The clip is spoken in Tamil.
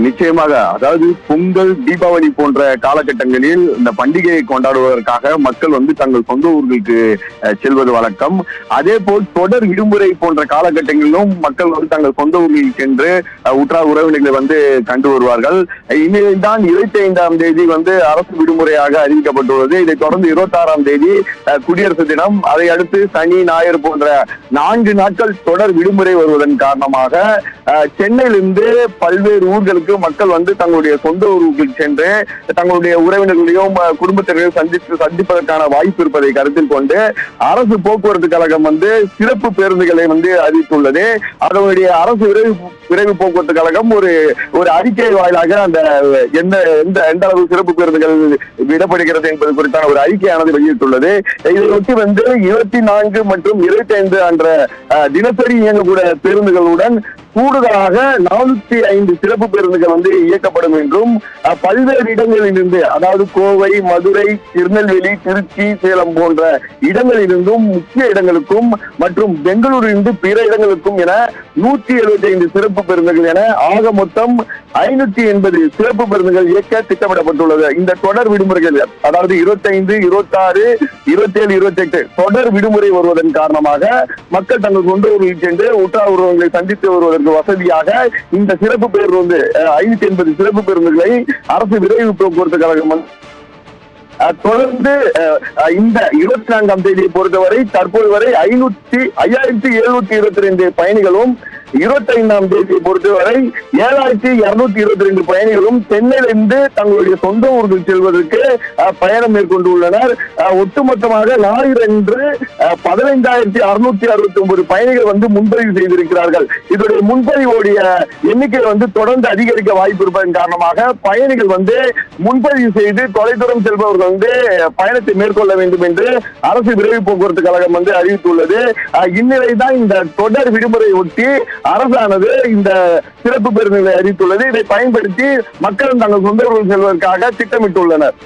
நிச்சயமாக. அதாவது பொங்கல், தீபாவளி போன்ற காலகட்டங்களில் இந்த பண்டிகையை கொண்டாடுவதற்காக மக்கள் தங்கள் சொந்த ஊர்களுக்கு செல்வது வழக்கம். அதே போல் தொடர் விடுமுறை போன்ற காலகட்டங்களிலும் மக்கள் தங்கள் சொந்த ஊரில் சென்று உற்றார் உறவினர்களை கண்டு வருவார்கள். இனிதான் 25ஆம் தேதி அரசு விடுமுறையாக அறிவிக்கப்பட்டுள்ளது. இதைத் தொடர்ந்து 26ஆம் தேதி குடியரசு தினம், அதை அடுத்து சனி, ஞாயிறு போன்ற 4 நாட்கள் தொடர் விடுமுறை வருவதன் காரணமாக சென்னையிலிருந்து பல்வேறு ஊர்களுக்கு மக்கள் தங்களுடைய சொந்த ஊர்களுக்கு சென்று தங்களுடைய உறவினர்களையும் குடும்பத்தினரையும் சந்திப்பதற்கான வாய்ப்பு இருப்பதை கருத்தில் கொண்டு அரசு போக்குவரத்து கழகம் சிறப்பு பேருந்துகளை அறிவித்துள்ளது. அதனுடைய அரசு விரைவு போக்குவரத்து கழகம் ஒரு அறிக்கை வாயிலாக அந்த எந்த அளவு சிறப்பு பேருந்துகள் விடப்படுகிறது என்பது குறித்தான ஒரு அறிக்கையானது வெளியிட்டுள்ளது. இதையொட்டி 24 மற்றும் 25 என்ற தினசரி இயங்கக்கூடிய பேருந்துகளுடன் கூடுதலாக 405 சிறப்பு பேருந்துகள் இயக்கப்படும் என்றும் பல்வேறு இடங்களிலிருந்து, அதாவது கோவை, மதுரை, திருநெல்வேலி, திருச்சி, சேலம் போன்ற இடங்களிலிருந்தும் முக்கிய இடங்களுக்கும் மற்றும் பெங்களூரிலிருந்து பிற இடங்களுக்கும் என 175 சிறப்பு பேருந்துகள் என ஆக மொத்தம் 580 சிறப்பு பேருந்துகள் இயக்க திட்டமிடப்பட்டுள்ளது. இந்த தொடர் விடுமுறைகள், அதாவது 25, 26, 27, 28 தொடர் விடுமுறை வருவதன் காரணமாக மக்கள் தங்கள் சொந்த ஊரில் சென்று உற்றார் உறவினர்களை சந்தித்து வருவதற்கு வசதியாக இந்த சிறப்பு பேருந்து 580 சிறப்பு பேருந்துகளை அரசு விரைவு போக்குவரத்து கழகம் தொடர்ந்து இந்த 24ஆம் தேதியை பொறுத்தவரை தற்போது வரை 5722 பயணிகளும், 25ஆம் தேதியை பொறுத்தவரை 7222 பயணிகளும் சென்னையிலிருந்து தங்களுடைய சொந்த ஊர்கள் செல்வதற்கு பயணம் மேற்கொண்டுள்ளனர். ஒட்டுமொத்தமாக ஞாயிறன்று 15,669 பயணிகள் முன்பதிவு செய்திருக்கிறார்கள். இதனுடைய முன்பதிவோடைய எண்ணிக்கை தொடர்ந்து அதிகரிக்க வாய்ப்பு இருப்பதன் காரணமாக பயணிகள் முன்பதிவு செய்து தொலைதூரம் செல்பவர்கள் பயணத்தை மேற்கொள்ள வேண்டும் என்று அரசு விரைவு போக்குவரத்து கழகம் அறிவித்துள்ளது. இந்நிலைதான் இந்த தொடர் விடுமுறை ஒட்டி அரசானது இந்த சிறப்பு பேருந்துகளை அறிவித்துள்ளது. இதை பயன்படுத்தி மக்கள் தங்கள் சொந்த ஊர்கள் செல்வதற்காக திட்டமிட்டுள்ளனர்.